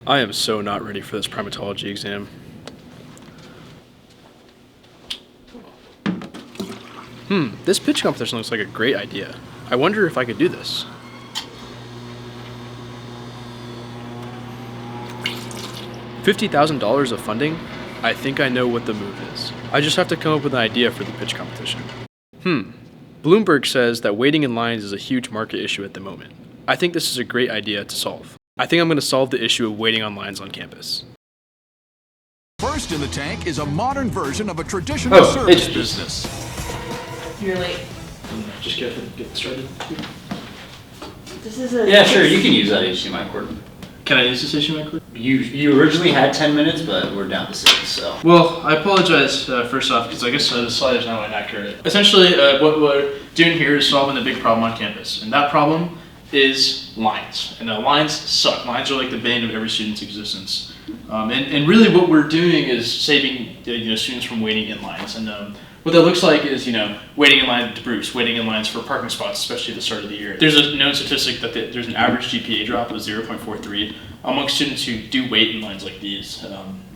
I am so not ready for this primatology exam. This pitch competition looks like a great idea. I wonder if I could do this. $50,000 of funding? I think I know what the move is. I just have to come up with an idea for the pitch competition. Bloomberg says that waiting in lines is a huge market issue at the moment. I think this is a great idea to solve. I think I'm going to solve the issue of waiting on lines on campus. First in the tank is a modern version of a traditional service business. You're late. Just get started. This is a... Yeah, sure, you can use that HDMI cord. Can I use this HDMI cord? You originally had 10 minutes, but we're down to 6, so. Well, I apologize first off, because I guess the slide is not inaccurate. Essentially, what we're doing here is solving the big problem on campus, and that problem is lines. And lines suck. Lines are like the bane of every student's existence. And really what we're doing is saving students from waiting in lines. And what that looks like is, waiting in line to Bruce, waiting in lines for parking spots, especially at the start of the year. There's a known statistic that there's an average GPA drop of 0.43 among students who do wait in lines like these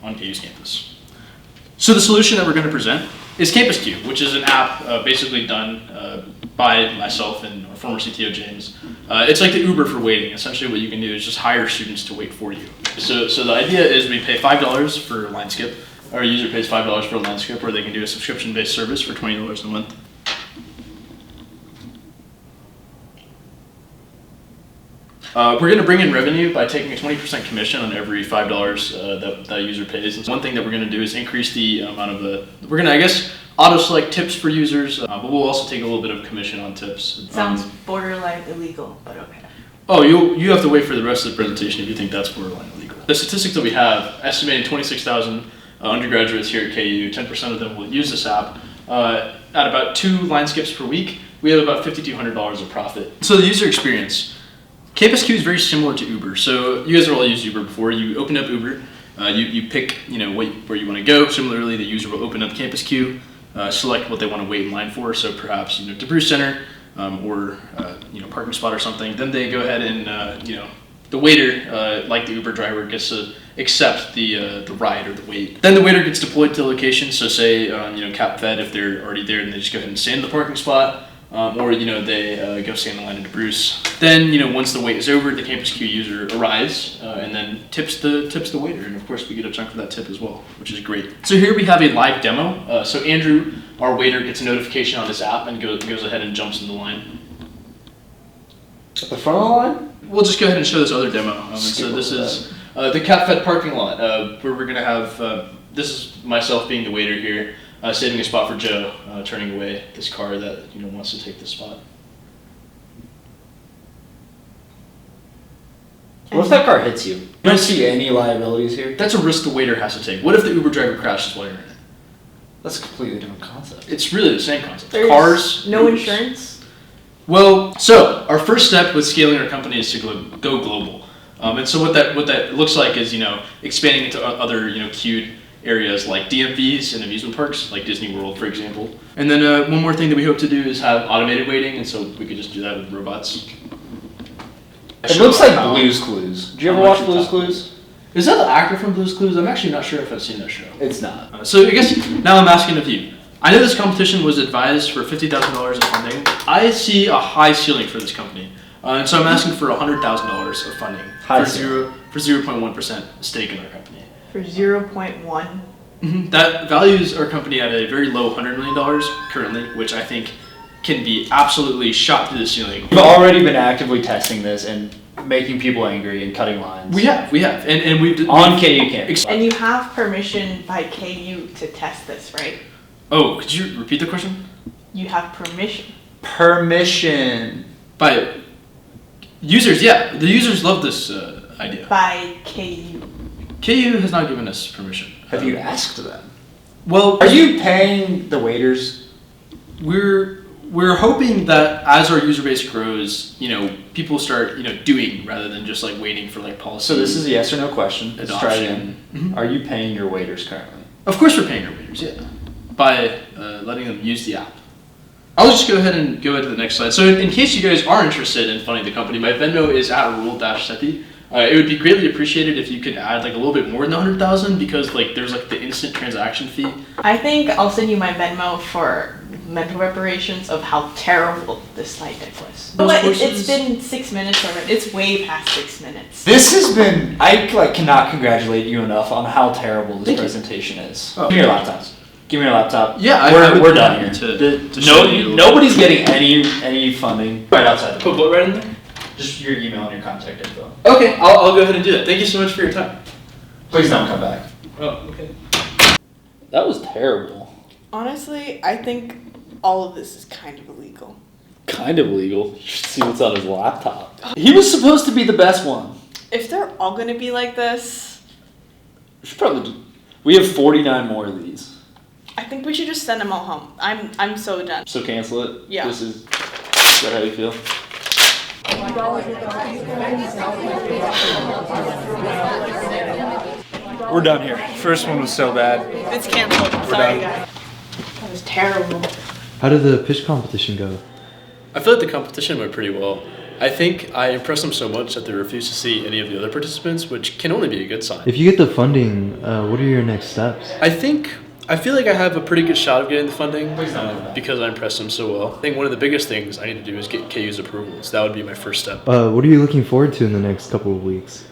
on KU's campus. So the solution that we're going to present is Campus Queue, which is an app basically done by myself and our former CTO, James. It's like the Uber for waiting. Essentially what you can do is just hire students to wait for you. So the idea is we pay $5 for line skip. Our user pays $5 for a line skip, or they can do a subscription-based service for $20 a month. We're going to bring in revenue by taking a 20% commission on every $5 that user pays. And one thing that we're going to do is increase the amount of we're going to, I guess, auto-select tips for users, but we'll also take a little bit of commission on tips. Sounds borderline illegal, but okay. Oh, you have to wait for the rest of the presentation if you think that's borderline illegal. The statistics that we have, estimating 26,000 undergraduates here at KU, 10% of them will use this app. At about 2 line skips per week, we have about $5,200 of profit. So the user experience. Campus Queue is very similar to Uber. So you guys have all used Uber before. You open up Uber, you pick where you want to go. Similarly, the user will open up Campus Queue, select what they want to wait in line for. So perhaps to Bruce Center or parking spot or something. Then they go ahead and the waiter, like the Uber driver, gets to accept the ride or the wait. Then the waiter gets deployed to the location. So say Cap Fed, if they're already there, and they just go ahead and stay in the parking spot. Or they go stand in line into Bruce. Then once the wait is over, the Campus Queue user arrives and then tips the waiter, and of course we get a chunk of that tip as well, which is great. So here we have a live demo. So Andrew, our waiter, gets a notification on this app and goes ahead and jumps in the line. At the front of the line? We'll just go ahead and show this other demo. So this is the Cap Fed parking lot, where we're gonna have. This is myself being the waiter here. Saving a spot for Joe, turning away this car that wants to take this spot. What if that car hits you? You don't see any liabilities here? That's a risk the waiter has to take. What if the Uber driver crashes while you're in it? That's a completely different concept. It's really the same concept. There's Cars, no Ubers. insurance? Well, so our first step with scaling our company is to go global. And so what that looks like is expanding into other queued areas like DMVs and amusement parks, like Disney World, for example. And then one more thing that we hope to do is have automated waiting, and so we could just do that with robots. It looks like Blue's Clues. Did you ever watch Blue's Clues? Is that the actor from Blue's Clues? I'm actually not sure if I've seen that show. It's not. So I guess now I'm asking of you. I know this competition was advised for $50,000 in funding. I see a high ceiling for this company. And so I'm asking for $100,000 of funding for 0.1% stake in our company. For 0.1? That values our company at a very low $100 million currently, which I think can be absolutely shot through the ceiling. We've already been actively testing this and making people angry and cutting lines. We have, and we've on KU campus. And you have permission by KU to test this, right? Oh, could you repeat the question? You have permission. Permission. By users, yeah. The users love this idea. By KU. KU has not given us permission. Have you asked them? Well, are you paying the waiters? We're hoping that as our user base grows, people start, doing rather than just like waiting for like policy. So this is a yes or no question. Let's try Adoption. again. Are you paying your waiters currently? Of course we're paying our waiters, yeah. By letting them use the app. I'll just go ahead to the next slide. So in case you guys are interested in funding the company, my Venmo is at Arul-Sethi. It would be greatly appreciated if you could add like a little bit more than 100,000 because like there's like the instant transaction fee. I think I'll send you my Venmo for mental reparations of how terrible this slide deck was. But it's been 6 minutes already. It's way past 6 minutes. This has been, I like cannot congratulate you enough on how terrible this presentation is. Oh. Give me your laptops. Give me your laptop. Yeah, we're done here. To nobody's getting any funding right outside the put what right in there? Just your email and your contact info. Okay, I'll go ahead and do that. Thank you so much for your time. Please don't come back. Oh, okay. That was terrible. Honestly, I think all of this is kind of illegal. Kind of illegal. You should see what's on his laptop. He was supposed to be the best one. If they're all gonna be like this, We should probably do. We have 49 more of these. I think we should just send them all home. I'm so done. So cancel it. Yeah. Is that how you feel? We're done here. First one was so bad. It's canceled. Sorry, guys. That was terrible. How did the pitch competition go? I feel like the competition went pretty well. I think I impressed them so much that they refused to see any of the other participants, which can only be a good sign. If you get the funding, what are your next steps? I feel like I have a pretty good shot of getting the funding because I impressed them so well. I think one of the biggest things I need to do is get KU's approval. So that would be my first step. What are you looking forward to in the next couple of weeks?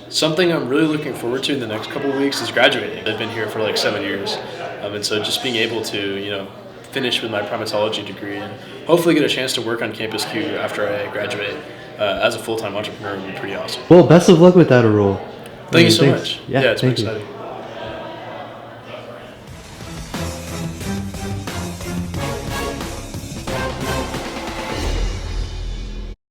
Something I'm really looking forward to in the next couple of weeks is graduating. I've been here for like 7 years, and so just being able to, finish with my primatology degree and hopefully get a chance to work on Campus Q after I graduate as a full-time entrepreneur would be pretty awesome. Well, best of luck with that, Arul. Thank you so Thanks. much. Yeah, it's thank pretty you. exciting.